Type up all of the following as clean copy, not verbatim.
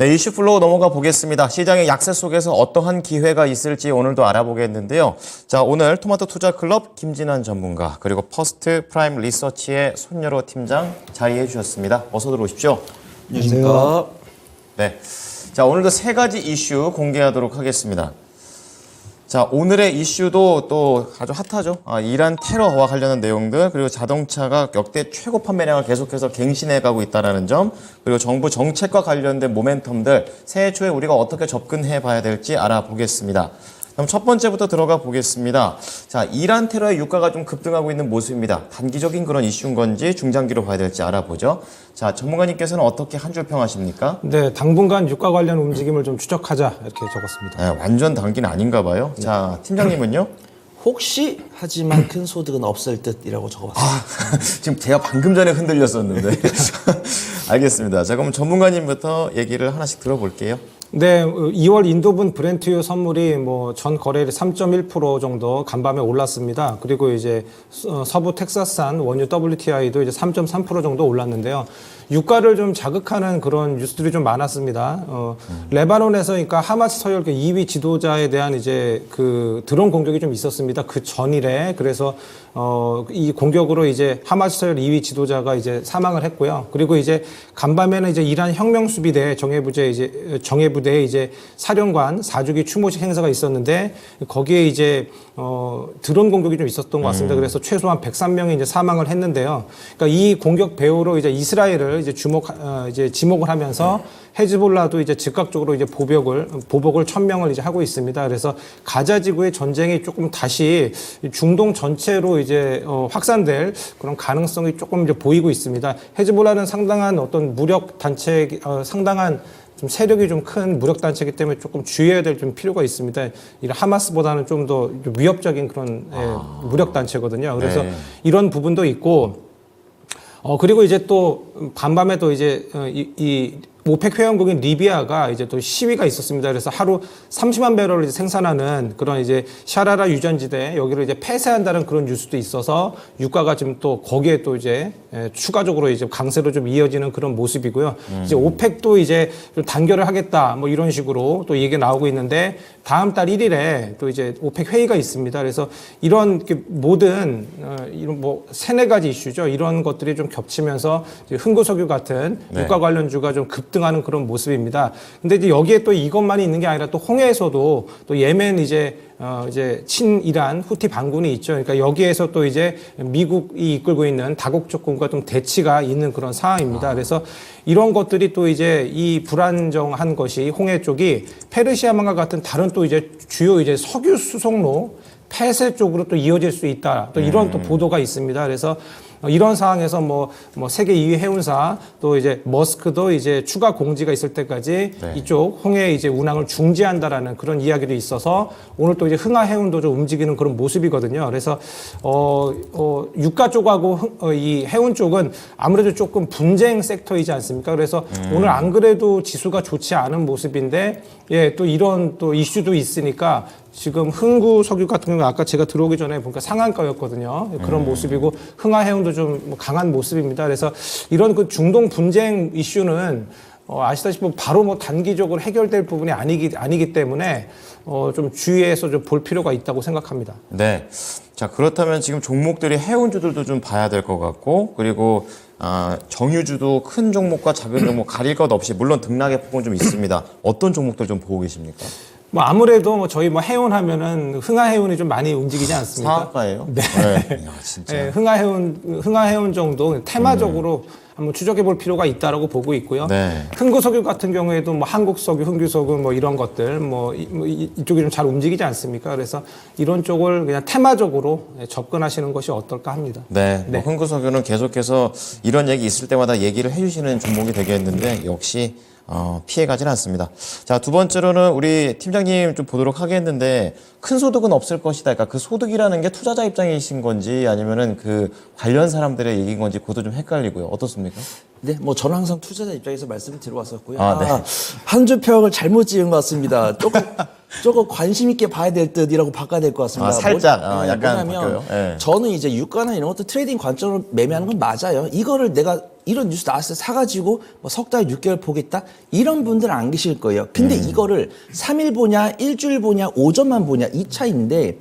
네, 이슈 플로우 넘어가 보겠습니다. 시장의 약세 속에서 어떠한 기회가 있을지 오늘도 알아보겠는데요. 자, 오늘 토마토 투자 클럽 김진환 전문가 그리고 퍼스트 프라임 리서치의 손여로 팀장 자리해 주셨습니다. 어서 들어오십시오. 안녕하세요. 네, 자 오늘도 세 가지 이슈 공개하도록 하겠습니다. 자, 오늘의 이슈도 또 아주 핫하죠. 이란 테러와 관련한 내용들, 그리고 자동차가 역대 최고 판매량을 계속해서 갱신해가고 있다는 점, 그리고 정부 정책과 관련된 모멘텀들, 새해 초에 우리가 어떻게 접근해 봐야 될지 알아보겠습니다. 그럼 첫 번째부터 들어가 보겠습니다. 자, 이란 테러의 유가가 좀 급등하고 있는 모습입니다. 단기적인 그런 이슈인 건지 중장기로 봐야 될지 알아보죠. 자, 전문가님께서는 어떻게 한 줄 평하십니까? 네, 당분간 유가 관련 움직임을 좀 추적하자 이렇게 적었습니다. 네, 완전 단기는 아닌가 봐요. 자, 팀장님은요? 혹시 하지만 큰 소득은 없을 듯이라고 적어봤습니다. 지금 제가 방금 전에 흔들렸었는데. 알겠습니다. 자, 그럼 전문가님부터 얘기를 하나씩 들어볼게요. 네, 2월 인도분 브렌트유 선물이 뭐 전 거래일이 3.1% 정도 간밤에 올랐습니다. 그리고 이제 서부 텍사스산 원유 WTI도 이제 3.3% 정도 올랐는데요. 유가를 좀 자극하는 그런 뉴스들이 좀 많았습니다. 레바논에서 그러니까 하마스 서열 2위 지도자에 대한 이제 그 드론 공격이 좀 있었습니다. 그 전일에. 그래서 이 공격으로 이제 하마스 서열 2위 지도자가 이제 사망을 했고요. 그리고 이제 간밤에는 이제 이란 혁명수비대 정예부대의 이제 사령관 4주기 추모식 행사가 있었는데 거기에 이제 드론 공격이 좀 있었던 것 같습니다. 그래서 최소한 103명이 이제 사망을 했는데요. 그러니까 이 공격 배후로 이제 이스라엘을 이제 지목을 하면서 헤즈볼라도 이제 즉각적으로 이제 보복을 1000명을 이제 하고 있습니다. 그래서 가자 지구의 전쟁이 조금 다시 중동 전체로 이제 확산될 그런 가능성이 조금 이제 보이고 있습니다. 헤즈볼라는 상당한 어떤 무력 단체, 상당한 좀 세력이 좀 큰 무력 단체이기 때문에 조금 주의해야 될 좀 필요가 있습니다. 이 하마스보다는 좀 더 위협적인 그런 무력 단체거든요. 그래서 네. 이런 부분도 있고. 그리고 이제 또 간밤에 또 이제 이 오펙 회원국인 리비아가 이제 또 시위가 있었습니다. 그래서 하루 30만 배럴을 이제 생산하는 그런 이제 샤라라 유전지대 여기를 이제 폐쇄한다는 그런 뉴스도 있어서 유가가 지금 또 거기에 또 이제 추가적으로 이제 강세로 좀 이어지는 그런 모습이고요. 이제 오펙도 이제 좀 단결을 하겠다 뭐 이런 식으로 또 얘기가 나오고 있는데 다음 달 1일에 또 이제 오펙 회의가 있습니다. 그래서 이런 모든 이런 뭐 세네 가지 이슈죠. 이런 것들이 좀 겹치면서 이제 흥구석유 같은 유가 관련주가 좀 급등하는 그런 모습입니다. 근데 이제 여기에 또 이것만이 있는 게 아니라 또 홍해에서도 또 예멘 이제 친이란 후티 반군이 있죠. 그러니까 여기에서 또 이제 미국이 이끌고 있는 다국적군과 좀 대치가 있는 그런 상황입니다. 그래서 이런 것들이 또 이제 이 불안정한 것이 홍해 쪽이 페르시아만과 같은 다른 또 이제 주요 이제 석유 수송로 폐쇄 쪽으로 또 이어질 수 있다. 또 이런 또 보도가 있습니다. 그래서 이런 상황에서 뭐 세계 2위 해운사 또 이제 머스크도 이제 추가 공지가 있을 때까지 이쪽 홍해 이제 운항을 중지한다라는 그런 이야기도 있어서 오늘 또 이제 흥하 해운도 좀 움직이는 그런 모습이거든요. 그래서 유가 쪽하고 이 해운 쪽은 아무래도 조금 분쟁 섹터이지 않습니까? 그래서 오늘 안 그래도 지수가 좋지 않은 모습인데 예, 또 이런 또 이슈도 있으니까 지금 흥구 석유 같은 경우는 아까 제가 들어오기 전에 보니까 상한가였거든요. 그런 모습이고 흥하해운도 좀 강한 모습입니다. 그래서 이런 그 중동 분쟁 이슈는 아시다시피 바로 뭐 단기적으로 해결될 부분이 아니기 때문에 좀 주의해서 좀 볼 필요가 있다고 생각합니다. 네. 자, 그렇다면 지금 종목들이 해운주들도 좀 봐야 될 것 같고, 그리고 정유주도 큰 종목과 작은 종목 가릴 것 없이 물론 등락의 폭은 좀 있습니다. 어떤 종목들 좀 보고 계십니까? 뭐 아무래도 뭐 저희 뭐 해운 하면은 흥하해운이 좀 많이 움직이지 않습니까? 상한가예요? 네. 네. 야, 진짜. 네, 흥하해운 정도 테마적으로 한번 추적해 볼 필요가 있다라고 보고 있고요. 네. 흥구석유 같은 경우에도 뭐 한국석유, 흥규석유 뭐 이런 것들 이쪽이 좀 잘 움직이지 않습니까? 그래서 이런 쪽을 그냥 테마적으로 접근하시는 것이 어떨까 합니다. 네. 뭐 흥구석유는 계속해서 이런 얘기 있을 때마다 얘기를 해주시는 종목이 되겠는데 역시 피해가진 않습니다. 자, 두 번째로는 우리 팀장님 좀 보도록 하겠는데 큰 소득은 없을 것이다. 그러니까 그 소득이라는 게 투자자 입장이신 건지 아니면은 그 관련 사람들의 얘기인 건지 그것도 좀 헷갈리고요. 어떻습니까? 네, 뭐 저는 항상 투자자 입장에서 말씀을 드려왔었고요. 네. 한 줄 평을 잘못 지은 것 같습니다. 조금 관심 있게 봐야 될 듯이라고 바꿔야 될 것 같습니다. 살짝 약간 뭐냐면 바뀌어요. 네. 저는 이제 유가나 이런 것도 트레이딩 관점으로 매매하는 건 맞아요. 이거를 내가 이런 뉴스 나왔을 때 사가지고 뭐 석 달, 6개월 보겠다? 이런 분들은 안 계실 거예요. 근데 이거를 3일 보냐, 일주일 보냐, 오전만 보냐, 이 차이인데,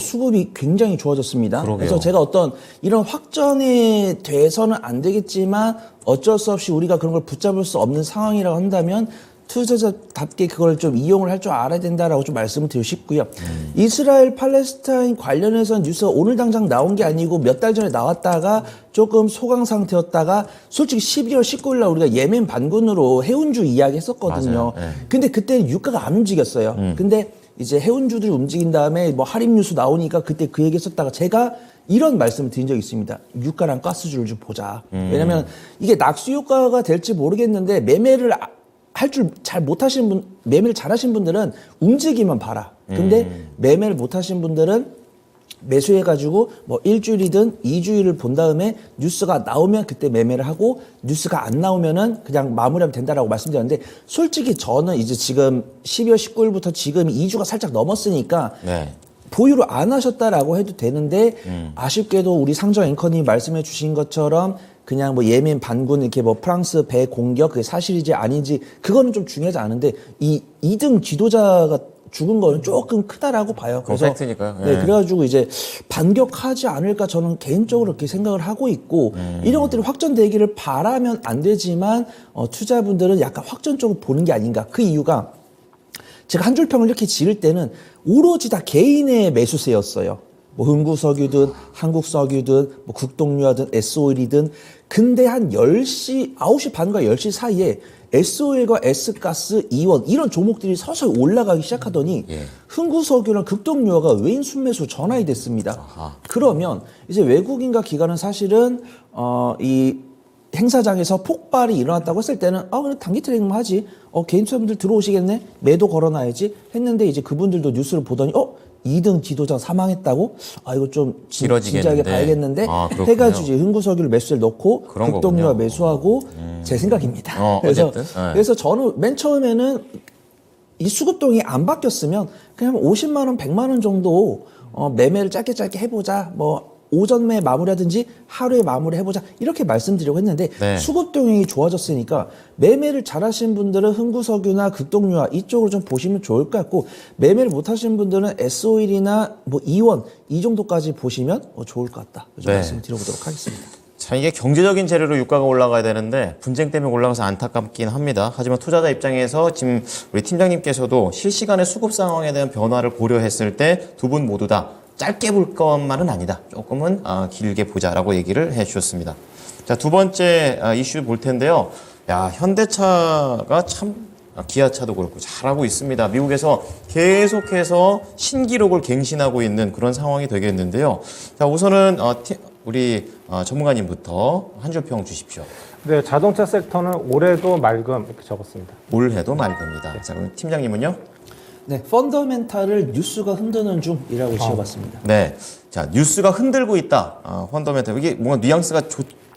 수급이 굉장히 좋아졌습니다. 그러게요. 그래서 제가 어떤 이런 확전에 돼서는 안 되겠지만 어쩔 수 없이 우리가 그런 걸 붙잡을 수 없는 상황이라고 한다면 투자자답게 그걸 좀 이용을 할 줄 알아야 된다라고 좀 말씀을 드리고 싶고요. 이스라엘 팔레스타인 관련해서 뉴스가 오늘 당장 나온 게 아니고 몇 달 전에 나왔다가 조금 소강 상태였다가 솔직히 12월 19일 날 우리가 예멘 반군으로 해운주 이야기 했었거든요. 맞아요. 네. 근데 그때는 유가가 안 움직였어요. 근데 이제 해운주들이 움직인 다음에 뭐 할인 뉴스 나오니까 그때 그 얘기 했었다가 제가 이런 말씀을 드린 적이 있습니다. 유가랑 가스주를 좀 보자. 왜냐면 이게 낙수 효과가 될지 모르겠는데 매매를 할 줄 잘 못하시는 분, 매매를 잘하시는 분들은 움직이면 봐라. 근데 매매를 못하시는 분들은 매수해가지고 뭐 일주일이든 2주일을 본 다음에 뉴스가 나오면 그때 매매를 하고 뉴스가 안 나오면은 그냥 마무리하면 된다라고 말씀드렸는데 솔직히 저는 이제 지금 12월 19일부터 지금 2주가 살짝 넘었으니까 네. 보유를 안 하셨다라고 해도 되는데 아쉽게도 우리 상정 앵커님이 말씀해 주신 것처럼 그냥 뭐 예멘 반군 이렇게 뭐 프랑스 배 공격 그게 사실이지 아닌지 그거는 좀 중요하지 않은데 이 2등 지도자가 죽은 거는 조금 크다라고 봐요. 그래서 팩트니까요. 네, 그래가지고 이제 반격하지 않을까 저는 개인적으로 그렇게 생각을 하고 있고 이런 것들이 확전되기를 바라면 안 되지만 투자분들은 약간 확전 쪽으로 보는 게 아닌가. 그 이유가 제가 한 줄 평을 이렇게 지을 때는 오로지 다 개인의 매수세였어요. 뭐 흥구석유든 한국석유든 뭐 국동유화든 S오일이든 근데 한 10시 9시 반과 10시 사이에 S오일과 S가스, 이원 이런 종목들이 서서히 올라가기 시작하더니 흥구석유랑 극동유화가 외인 순매수 전환이 됐습니다. 그러면 이제 외국인과 기관은 사실은 이 행사장에서 폭발이 일어났다고 했을 때는 그래 단기 트레이딩만 하지 개인 투자분들 들어오시겠네 매도 걸어놔야지 했는데 이제 그분들도 뉴스를 보더니 2등 지도자 사망했다고? 이거 좀 진지하게 봐야겠는데 해가지고 이제 흥구석유를 매수를 넣고 극동유화 매수하고 제 생각입니다. 그래서 저는 맨 처음에는 이 수급동이 안 바뀌었으면 그냥 50만 원, 100만 원 정도 매매를 짧게 해보자. 뭐 오전에 마무리하든지 하루에 마무리해보자 이렇게 말씀드리려고 했는데 수급 동향이 좋아졌으니까 매매를 잘하시는 분들은 흥구석유나 극동유화 이쪽으로 좀 보시면 좋을 것 같고 매매를 못하시는 분들은 S오일이나 뭐 이원 이 정도까지 보시면 좋을 것 같다. 이 말씀 드려보도록 하겠습니다. 자, 이게 경제적인 재료로 유가가 올라가야 되는데 분쟁 때문에 올라가서 안타깝긴 합니다. 하지만 투자자 입장에서 지금 우리 팀장님께서도 실시간의 수급 상황에 대한 변화를 고려했을 때 두 분 모두 다 짧게 볼 것만은 아니다. 조금은 길게 보자라고 얘기를 해주셨습니다. 자, 두 번째 이슈 볼 텐데요. 현대차가 참 기아차도 그렇고 잘하고 있습니다. 미국에서 계속해서 신기록을 갱신하고 있는 그런 상황이 되겠는데요. 자, 우선은 우리 전문가님부터 한 줄 평 주십시오. 네, 자동차 섹터는 올해도 맑음 이렇게 적었습니다. 올해도 맑습니다. 자, 그럼 팀장님은요? 네, 펀더멘탈을 뉴스가 흔드는 중이라고 지어봤습니다. 네, 자 뉴스가 흔들고 있다. 펀더멘탈 이게 뭔가 뉘앙스가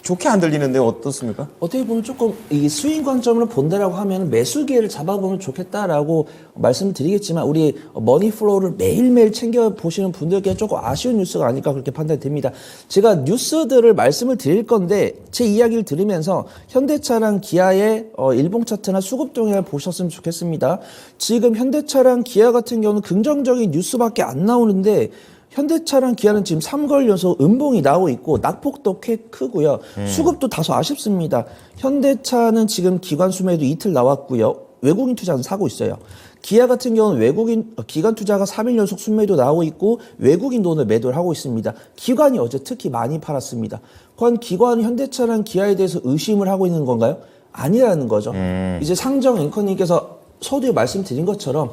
좋게 안 들리는데 어떻습니까? 어떻게 보면 조금 이 스윙 관점으로 본다라고 하면 매수 기회를 잡아보면 좋겠다라고 말씀드리겠지만 우리 머니플로우를 매일매일 챙겨보시는 분들께 조금 아쉬운 뉴스가 아닐까 그렇게 판단이 됩니다. 제가 뉴스들을 말씀을 드릴 건데 제 이야기를 들으면서 현대차랑 기아의 일봉 차트나 수급 동향을 보셨으면 좋겠습니다. 지금 현대차랑 기아 같은 경우는 긍정적인 뉴스밖에 안 나오는데 현대차랑 기아는 지금 3개월 연속 음봉이 나오고 있고 낙폭도 꽤 크고요. 수급도 다소 아쉽습니다. 현대차는 지금 기관 수매도 이틀 나왔고요. 외국인 투자는 사고 있어요. 기아 같은 경우는 기관 투자가 3일 연속 순매도 나오고 있고 외국인 돈을 매도를 하고 있습니다. 기관이 어제 특히 많이 팔았습니다. 과연 기관은 현대차랑 기아에 대해서 의심을 하고 있는 건가요? 아니라는 거죠. 이제 상정 앵커님께서 서두에 말씀드린 것처럼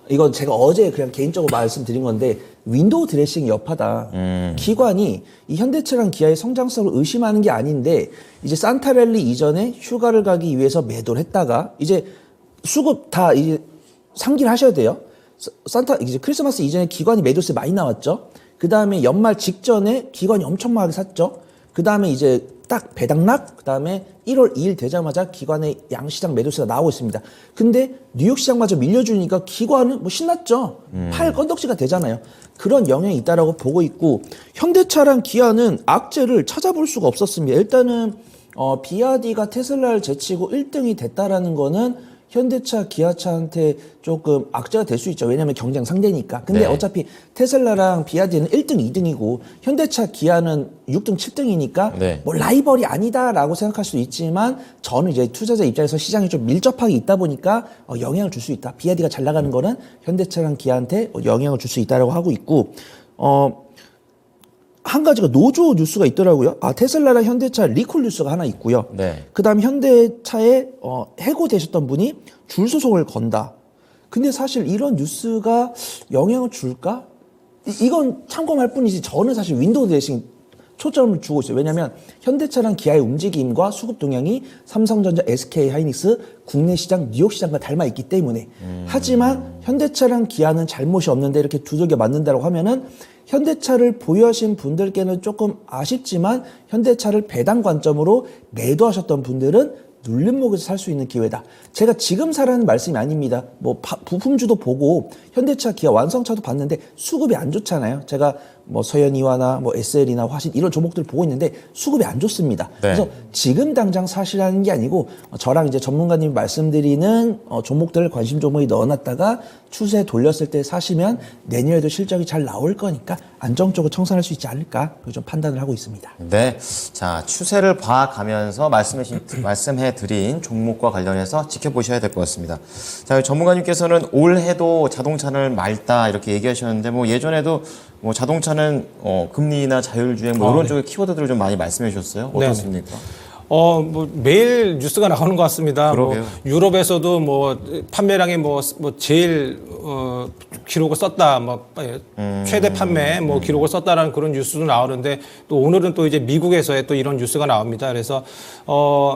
이건 제가 어제 그냥 개인적으로 말씀드린 건데 윈도우 드레싱이 여파다. 기관이 이 현대차랑 기아의 성장성을 의심하는 게 아닌데 이제 산타랠리 이전에 휴가를 가기 위해서 매도를 했다가 이제 수급 다 이제 상기를 하셔야 돼요. 이제 크리스마스 이전에 기관이 매도세 많이 나왔죠. 그 다음에 연말 직전에 기관이 엄청나게 샀죠. 그 다음에 이제 딱 배당락, 그 다음에 1월 2일 되자마자 기관의 양시장 매도세가 나오고 있습니다. 근데 뉴욕 시장마저 밀려주니까 기관은 뭐 신났죠. 팔 건덕지가 되잖아요. 그런 영향이 있다라고 보고 있고 현대차랑 기아는 악재를 찾아볼 수가 없었습니다. 일단은 비아디가 테슬라를 제치고 1등이 됐다라는 거는 현대차, 기아차한테 조금 악재가 될 수 있죠. 왜냐하면 경쟁 상대니까. 근데 네. 어차피 테슬라랑 비아디는 1등, 2등이고 현대차, 기아는 6등, 7등이니까 네. 뭐 라이벌이 아니다라고 생각할 수도 있지만 저는 이제 투자자 입장에서 시장이 좀 밀접하게 있다 보니까 영향을 줄 수 있다. 비아디가 잘 나가는 거는 현대차랑 기아한테 영향을 줄 수 있다라고 하고 있고 한 가지가 노조 뉴스가 있더라고요. 테슬라랑 현대차 리콜 뉴스가 하나 있고요. 네. 그다음 현대차에 해고되셨던 분이 줄 소송을 건다. 근데 사실 이런 뉴스가 영향을 줄까? 이건 참고할 뿐이지 저는 사실 윈도우 대신 초점을 주고 있어요. 왜냐하면 현대차랑 기아의 움직임과 수급 동향이 삼성전자, SK 하이닉스 국내 시장, 뉴욕 시장과 닮아 있기 때문에 하지만 현대차랑 기아는 잘못이 없는데 이렇게 두들겨 맞는다고 하면은 현대차를 보유하신 분들께는 조금 아쉽지만 현대차를 배당 관점으로 매도하셨던 분들은 눌림목에서 살 수 있는 기회다. 제가 지금 사라는 말씀이 아닙니다. 뭐 부품주도 보고 현대차, 기아, 완성차도 봤는데 수급이 안 좋잖아요. 제가 뭐 서현이와나 뭐 SL이나 화신 이런 종목들 보고 있는데 수급이 안 좋습니다. 네. 그래서 지금 당장 사시라는 게 아니고 저랑 이제 전문가님이 말씀드리는 종목들을 관심 종목에 넣어놨다가 추세 돌렸을 때 사시면 내년에도 실적이 잘 나올 거니까 안정적으로 청산할 수 있지 않을까 좀 판단을 하고 있습니다. 네. 자, 추세를 봐가면서 말씀해드린 종목과 관련해서 지켜보셔야 될 것 같습니다. 자, 전문가님께서는 올해도 자동차를 맑다 이렇게 얘기하셨는데 뭐 예전에도 뭐 자동차는 금리나 자율주행 뭐 이런 네. 쪽의 키워드들을 좀 많이 말씀해 주셨어요. 어떻습니까? 뭐 매일 뉴스가 나오는 것 같습니다. 그러게요. 뭐 유럽에서도 뭐 판매량이 뭐 제일 기록을 썼다, 뭐 최대 판매 뭐 기록을 썼다라는 그런 뉴스도 나오는데 또 오늘은 또 이제 미국에서의 또 이런 뉴스가 나옵니다. 그래서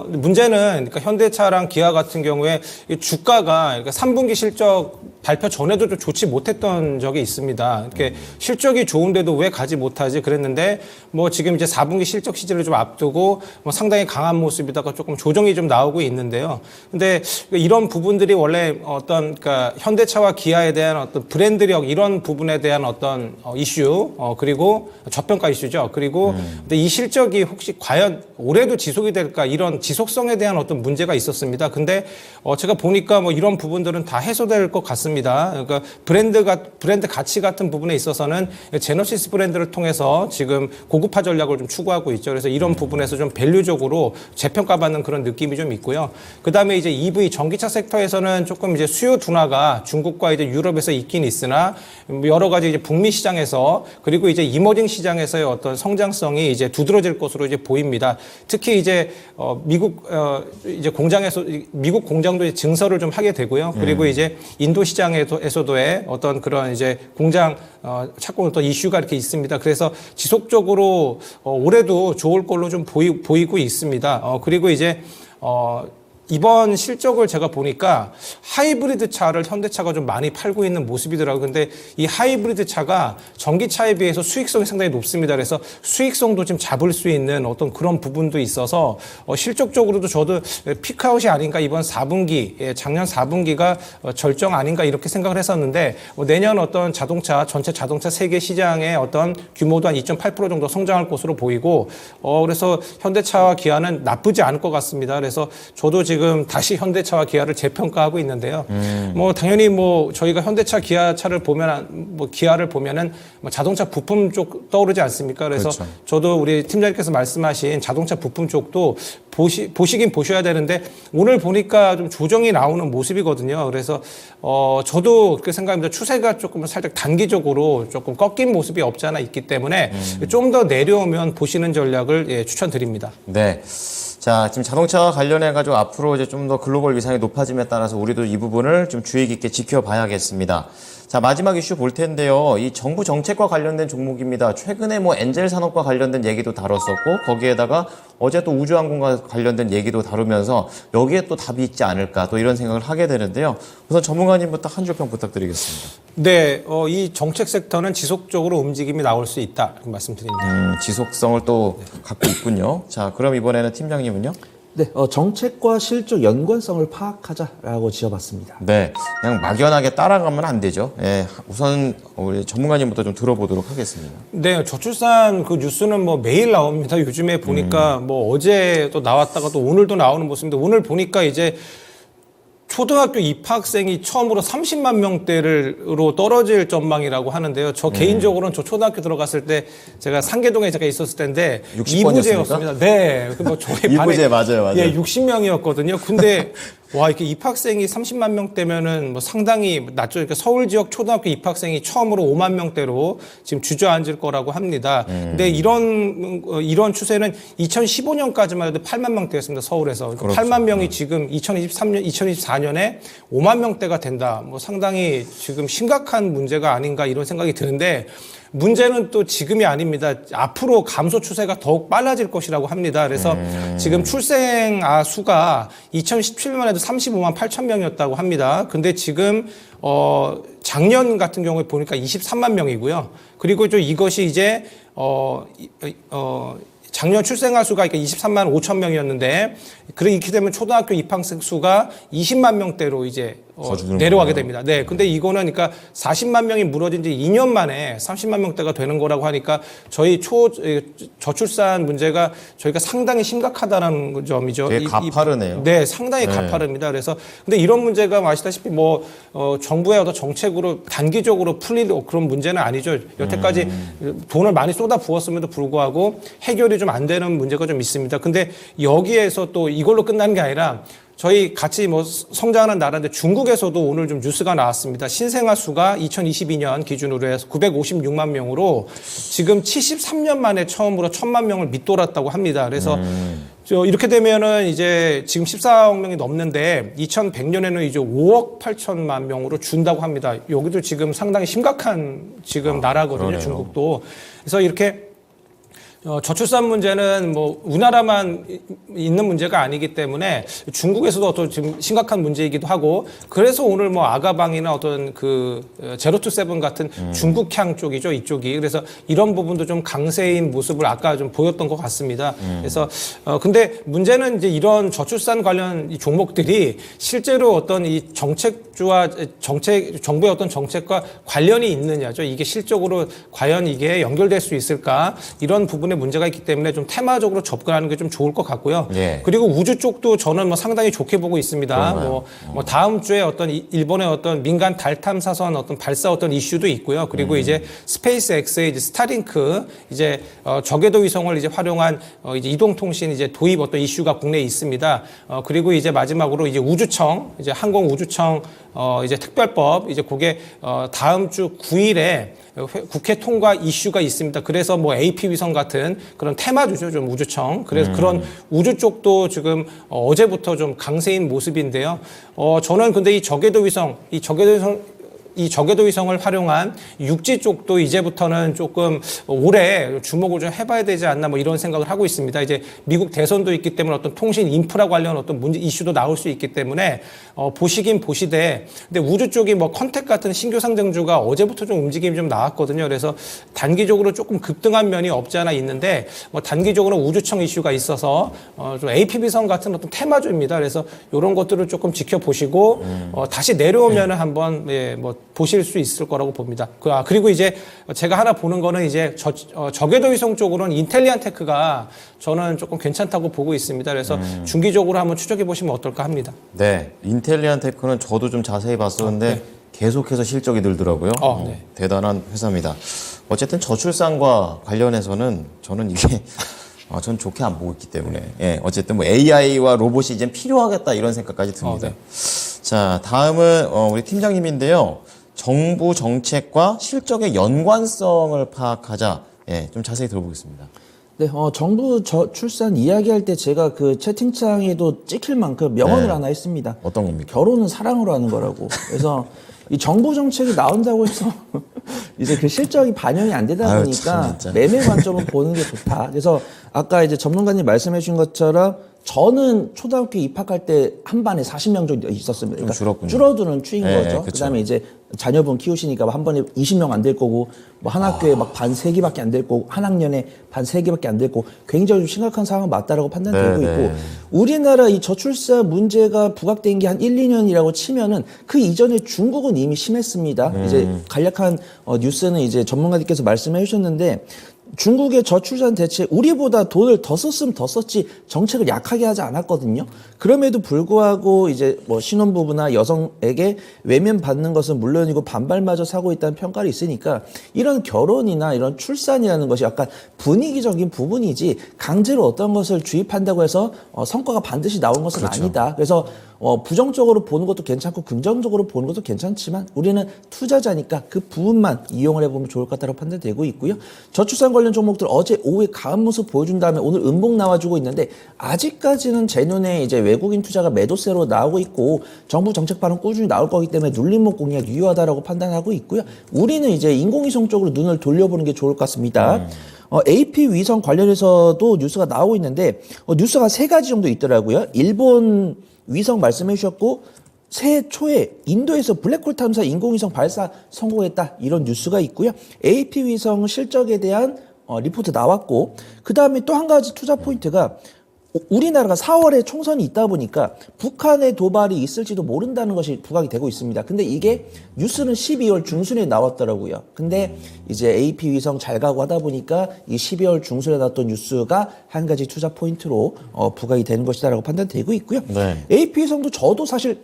문제는 그러니까 현대차랑 기아 같은 경우에 이 주가가 그러니까 3분기 실적 발표 전에도 좀 좋지 못했던 적이 있습니다. 이렇게 실적이 좋은데도 왜 가지 못하지 그랬는데 뭐 지금 이제 4분기 실적 시즌을 좀 앞두고 뭐 상당히 강한 모습이다가 조금 조정이 좀 나오고 있는데요. 근데 이런 부분들이 원래 어떤 그러니까 현대차와 기아에 대한 어떤 브랜드력 이런 부분에 대한 어떤 이슈 그리고 저평가 이슈죠. 그리고 근데 이 실적이 혹시 과연 올해도 지속이 될까 이런 지속성에 대한 어떤 문제가 있었습니다. 근데 제가 보니까 뭐 이런 부분들은 다 해소될 것 같습니다. 그러니까 브랜드 가치 같은 부분에 있어서는 제너시스 브랜드를 통해서 지금 고급화 전략을 좀 추구하고 있죠. 그래서 이런 부분에서 좀 밸류적으로 재평가받는 그런 느낌이 좀 있고요. 그 다음에 이제 EV 전기차 섹터에서는 조금 이제 수요 둔화가 중국과 이제 유럽에서 있긴 있으나 여러 가지 이제 북미 시장에서 그리고 이제 이머징 시장에서의 어떤 성장성이 이제 두드러질 것으로 이제 보입니다. 특히 이제 미국 이제 미국 공장도 이제 증설을 좀 하게 되고요. 그리고 이제 인도 시장에서도의 어떤 그런 이제 공장 찾고 어떤 이슈가 이렇게 있습니다. 그래서 지속적으로 올해도 좋을 걸로 좀 보이고 있습니다. 그리고 이제 이번 실적을 제가 보니까 하이브리드 차를 현대차가 좀 많이 팔고 있는 모습이더라고요. 근데 이 하이브리드 차가 전기차에 비해서 수익성이 상당히 높습니다. 그래서 수익성도 좀 잡을 수 있는 어떤 그런 부분도 있어서 실적적으로도 저도 피크아웃이 아닌가 이번 4분기, 작년 4분기가 절정 아닌가 이렇게 생각을 했었는데 내년 어떤 전체 자동차 세계 시장의 어떤 규모도 한 2.8% 정도 성장할 것으로 보이고 그래서 현대차와 기아는 나쁘지 않을 것 같습니다. 그래서 저도 지금 다시 현대차와 기아를 재평가하고 있는데요. 뭐 당연히 뭐 저희가 현대차, 기아차를 기아를 보면은 뭐 자동차 부품 쪽 떠오르지 않습니까? 그래서 그렇죠. 저도 우리 팀장님께서 말씀하신 자동차 부품 쪽도 보시긴 보셔야 되는데 오늘 보니까 좀 조정이 나오는 모습이거든요. 그래서 저도 그렇게 생각합니다. 추세가 조금 살짝 단기적으로 조금 꺾인 모습이 없지 않아 있기 때문에 좀 더 내려오면 보시는 전략을 추천드립니다. 네. 자, 지금 자동차와 관련해가지고 앞으로 이제 좀 더 글로벌 위상이 높아짐에 따라서 우리도 이 부분을 좀 주의 깊게 지켜봐야겠습니다. 자, 마지막 이슈 볼 텐데요. 이 정부 정책과 관련된 종목입니다. 최근에 뭐 엔젤 산업과 관련된 얘기도 다뤘었고, 거기에다가 어제 또 우주항공과 관련된 얘기도 다루면서 여기에 또 답이 있지 않을까 또 이런 생각을 하게 되는데요. 우선 전문가님부터 한 줄 평 부탁드리겠습니다. 네, 이 정책 섹터는 지속적으로 움직임이 나올 수 있다 이렇게 말씀드립니다. 지속성을 또 갖고 있군요. 자, 그럼 이번에는 팀장님은요? 네, 정책과 실적 연관성을 파악하자라고 지어봤습니다. 네, 그냥 막연하게 따라가면 안 되죠. 예, 우선 우리 전문가님부터 좀 들어보도록 하겠습니다. 네, 저출산 그 뉴스는 뭐 매일 나옵니다. 요즘에 보니까 뭐 어제 또 나왔다가 또 오늘도 나오는 모습인데 오늘 보니까 이제 초등학교 입학생이 처음으로 30만 명대로 떨어질 전망이라고 하는데요. 저 개인적으로는 저 초등학교 들어갔을 때 제가 상계동에 제가 있었을 때인데 60번 이부제였습니다. 네, 뭐 저희 반에 이부제 맞아요. 예, 60명이었거든요. 근데 와 이렇게 입학생이 30만 명대면은 뭐 상당히 낮죠. 그러니까 서울 지역 초등학교 입학생이 처음으로 5만 명대로 지금 주저앉을 거라고 합니다. 근데 이런 추세는 2015년까지만 해도 8만 명대였습니다. 서울에서. 그러니까 그렇죠. 8만 명이 지금 2024년에 5만 명대가 된다. 뭐 상당히 지금 심각한 문제가 아닌가 이런 생각이 드는데 문제는 또 지금이 아닙니다. 앞으로 감소 추세가 더욱 빨라질 것이라고 합니다. 그래서 지금 출생아 수가 2017년만 해도 35만 8천 명이었다고 합니다. 근데 지금 작년 같은 경우에 보니까 23만 명이고요. 그리고 또 이것이 이제 작년 출생아 수가 23만 5천 명이었는데 그렇게 되면 초등학교 입학생 수가 20만 명대로 이제 내려가게 됩니다. 네. 근데 이거는 그러니까 40만 명이 무너진 지 2년 만에 30만 명대가 되는 거라고 하니까 저희 저출산 문제가 저희가 상당히 심각하다는 점이죠. 되게 가파르네요. 네, 상당히 가파릅니다. 그래서 근데 이런 문제가 아시다시피 뭐 정부의 어떤 정책으로 단기적으로 풀릴 그런 문제는 아니죠. 여태까지 돈을 많이 쏟아 부었음에도 불구하고 해결이 좀 안 되는 문제가 좀 있습니다. 근데 여기에서 또 이걸로 끝나는 게 아니라 저희 같이 뭐 성장하는 나라인데 중국에서도 오늘 좀 뉴스가 나왔습니다. 신생아 수가 2022년 기준으로 해서 956만 명으로 지금 73년 만에 처음으로 1000만 명을 밑돌았다고 합니다. 그래서 이렇게 되면은 이제 지금 14억 명이 넘는데 2100년에는 이제 5억 8천만 명으로 준다고 합니다. 여기도 지금 상당히 심각한 지금 나라거든요. 그러네요. 중국도. 그래서 이렇게 저출산 문제는 뭐 우리나라만 있는 문제가 아니기 때문에 중국에서도 어떤 지금 심각한 문제이기도 하고 그래서 오늘 뭐 아가방이나 어떤 그 제로투세븐 같은 중국향 쪽이죠 이쪽이 그래서 이런 부분도 좀 강세인 모습을 아까 좀 보였던 것 같습니다. 그래서 근데 문제는 이제 이런 저출산 관련 이 종목들이 실제로 어떤 이 정책주와 정부의 어떤 정책과 관련이 있느냐죠. 이게 실적으로 과연 이게 연결될 수 있을까 이런 부분 문제가 있기 때문에 좀 테마적으로 접근하는 게 좀 좋을 것 같고요. 예. 그리고 우주 쪽도 저는 뭐 상당히 좋게 보고 있습니다. 뭐 다음 주에 어떤 일본의 어떤 민간 달 탐사선 어떤 발사 어떤 이슈도 있고요. 그리고 이제 스페이스 X의 이제 스타링크 이제 저궤도 위성을 이제 활용한 이제 이동통신 이제 도입 어떤 이슈가 국내에 있습니다. 그리고 이제 마지막으로 이제 우주청 이제 항공우주청 이제 특별법 이제 그게 다음 주 9일에 국회 통과 이슈가 있습니다. 그래서 뭐 AP 위성 같은 그런 테마주죠, 좀 우주청. 그래서 그런 우주 쪽도 지금 어제부터 좀 강세인 모습인데요. 저는 근데 이 저궤도 위성을 활용한 육지 쪽도 이제부터는 조금 올해 주목을 좀 해봐야 되지 않나 뭐 이런 생각을 하고 있습니다. 이제 미국 대선도 있기 때문에 어떤 통신 인프라 관련 어떤 문제 이슈도 나올 수 있기 때문에 보시긴 보시되 근데 우주 쪽이 뭐 컨택 같은 신규 상장주가 어제부터 좀 움직임이 좀 나왔거든요. 그래서 단기적으로 조금 급등한 면이 없지 않아 있는데 뭐 단기적으로 우주청 이슈가 있어서 좀 AP비선 같은 어떤 테마주입니다. 그래서 이런 것들을 조금 지켜보시고 다시 내려오면은 한번 뭐 보실 수 있을 거라고 봅니다. 그리고 이제 제가 하나 보는 거는 이제 저궤도 위성 쪽으로는 인텔리안테크가 저는 조금 괜찮다고 보고 있습니다. 그래서 중기적으로 한번 추적해 보시면 어떨까 합니다. 네, 인텔리안테크는 저도 좀 자세히 봤었는데 네. 계속해서 실적이 늘더라고요. 네. 대단한 회사입니다. 어쨌든 저출산과 관련해서는 저는 이게 전 좋게 안 보고 있기 때문에 어쨌든 뭐 AI와 로봇이 이제 필요하겠다 이런 생각까지 듭니다. 네. 자, 다음은 우리 팀장님인데요. 정부 정책과 실적의 연관성을 파악하자. 좀 자세히 들어보겠습니다. 네, 정부 저출산 이야기할 때 제가 그 채팅창에도 찍힐 만큼 명언을 하나 했습니다. 어떤 겁니까? 결혼은 사랑으로 하는 거라고. 그래서 이 정부 정책이 나온다고 해서 이제 그 실적이 반영이 안 되다 아유, 보니까 참, 진짜. 매매 관점은 보는 게 좋다. 그래서 아까 이제 전문가님 말씀해 주신 것처럼 저는 초등학교 입학할 때 한 반에 40명 정도 있었습니다. 그러니까 줄었군요. 줄어드는 추인 네, 거죠. 그쵸. 그다음에 이제 자녀분 키우시니까 한 번에 20명 안 될 거고 뭐 한 학교에 막 반 3개밖에 안 될 거고 한 학년에 반 3개밖에 안 될 거고 굉장히 좀 심각한 상황 맞다라고 판단되고 네, 있고 우리나라 이 저출산 문제가 부각된 게 한 1, 2년이라고 치면은 그 이전에 중국은 이미 심했습니다. 이제 간략한 뉴스는 이제 전문가들께서 말씀해 주셨는데 중국의 저출산 대책 우리보다 돈을 더 썼으면 더 썼지 정책을 약하게 하지 않았거든요. 그럼에도 불구하고 이제 뭐 신혼부부나 여성에게 외면 받는 것은 물론이고 반발마저 사고 있다는 평가를 있으니까 이런 결혼이나 이런 출산이라는 것이 약간 분위기적인 부분이지 강제로 어떤 것을 주입한다고 해서 성과가 반드시 나온 것은 아니다. 그래서 부정적으로 보는 것도 괜찮고 긍정적으로 보는 것도 괜찮지만 우리는 투자자니까 그 부분만 이용을 해보면 좋을 것 같다고 판단되고 있고요. 저출산 관련 종목들 어제 오후에 강한 모습 보여준 다음에 오늘 음봉 나와주고 있는데 아직까지는 제 눈에 이제 외국인 투자가 매도세로 나오고 있고 정부 정책 발언 꾸준히 나올 거기 때문에 눌림목 공략 유효하다라고 판단하고 있고요. 우리는 이제 인공위성 쪽으로 눈을 돌려보는 게 좋을 것 같습니다. AP 위성 관련해서도 뉴스가 나오고 있는데 뉴스가 3가지 정도 있더라고요. 일본 위성 말씀해 주셨고 새해 초에 인도에서 블랙홀 탐사 인공위성 발사 성공했다 이런 뉴스가 있고요. AP 위성 실적에 대한 리포트 나왔고 그 다음에 또 한 가지 투자 포인트가 우리나라가 4월에 총선이 있다 보니까 북한의 도발이 있을지도 모른다는 것이 부각이 되고 있습니다. 근데 이게 뉴스는 12월 중순에 나왔더라고요. 근데 이제 AP 위성 잘 가고 하다 보니까 이 12월 중순에 나왔던 뉴스가 한 가지 투자 포인트로 부각이 되는 것이다라고 판단되고 있고요. 네. AP 위성도 저도 사실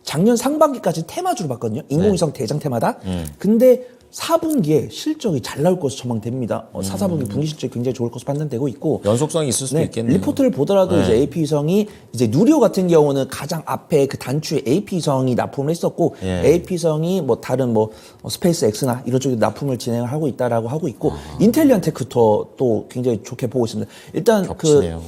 작년 상반기까지 테마주로 봤거든요. 인공위성 대장 테마다. 근데 4분기에 실적이 잘 나올 것으로 전망됩니다. 4분기 분기 실적이 굉장히 좋을 것으로 판단되고 있고 연속성이 있을 수도 있겠네요. 리포트를 보더라도 이제 AP위성이 이제 누리호 같은 경우는 가장 앞에 그 단추에 AP위성이 납품을 했었고 AP위성이 뭐 다른 뭐 스페이스 X나 이런 쪽에 납품을 진행을 하고 있다라고 하고 있고 인텔리안테크도 또 굉장히 좋게 보고 있습니다. 일단 겹치네요.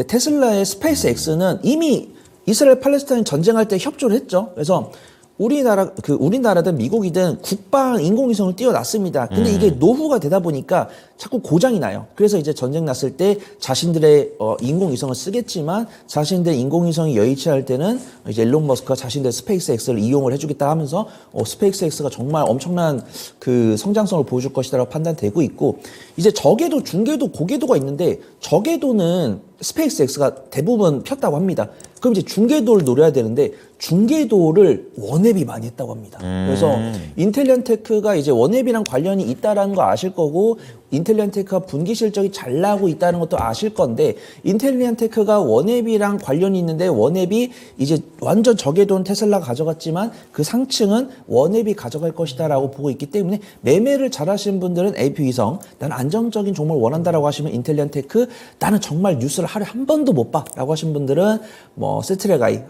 테슬라의 스페이스 X는 이미 이스라엘 팔레스타인 전쟁할 때 협조를 했죠. 그래서 우리나라든 미국이든 국방 인공위성을 띄워놨습니다. 근데 이게 노후가 되다 보니까 자꾸 고장이 나요. 그래서 이제 전쟁 났을 때 자신들의 인공위성을 쓰겠지만 자신들 인공위성이 여의치 않을 때는 이제 일론 머스크가 자신들 스페이스 X를 이용을 해주겠다 하면서 스페이스 X가 정말 엄청난 그 성장성을 보여줄 것이다라고 판단되고 있고 이제 저궤도, 중궤도, 고궤도가 있는데 저궤도는 스페이스 X가 대부분 폈다고 합니다. 그럼 이제 중궤도를 노려야 되는데 중궤도를 원앱이 많이 했다고 합니다. 그래서 인텔리안테크가 이제 원앱이랑 관련이 있다라는 거 아실 거고 인텔리안테크가 분기 실적이 잘 나고 있다는 것도 아실 건데 인텔리안테크가 원앱이랑 관련이 있는데 원앱이 이제 완전 저궤도는 테슬라가 가져갔지만 그 상층은 원앱이 가져갈 것이다라고 보고 있기 때문에 매매를 잘 하시는 분들은 AP위성 나는 안정적인 종목을 원한다라고 하시면 인텔리안테크 나는 정말 뉴스를 하루에 한 번도 못 봐라고 하신 분들은 뭐 세트레가이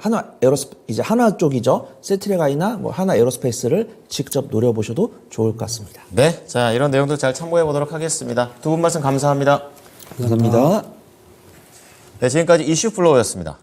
이제 하나 쪽이죠. 세트레가이나 뭐 하나 에어로스페이스를 직접 노려보셔도 좋을 것 같습니다. 네, 자 이런 내용들 잘 참고해 보도록 하겠습니다. 두 분 말씀 감사합니다. 감사합니다. 네, 지금까지 이슈플로우였습니다.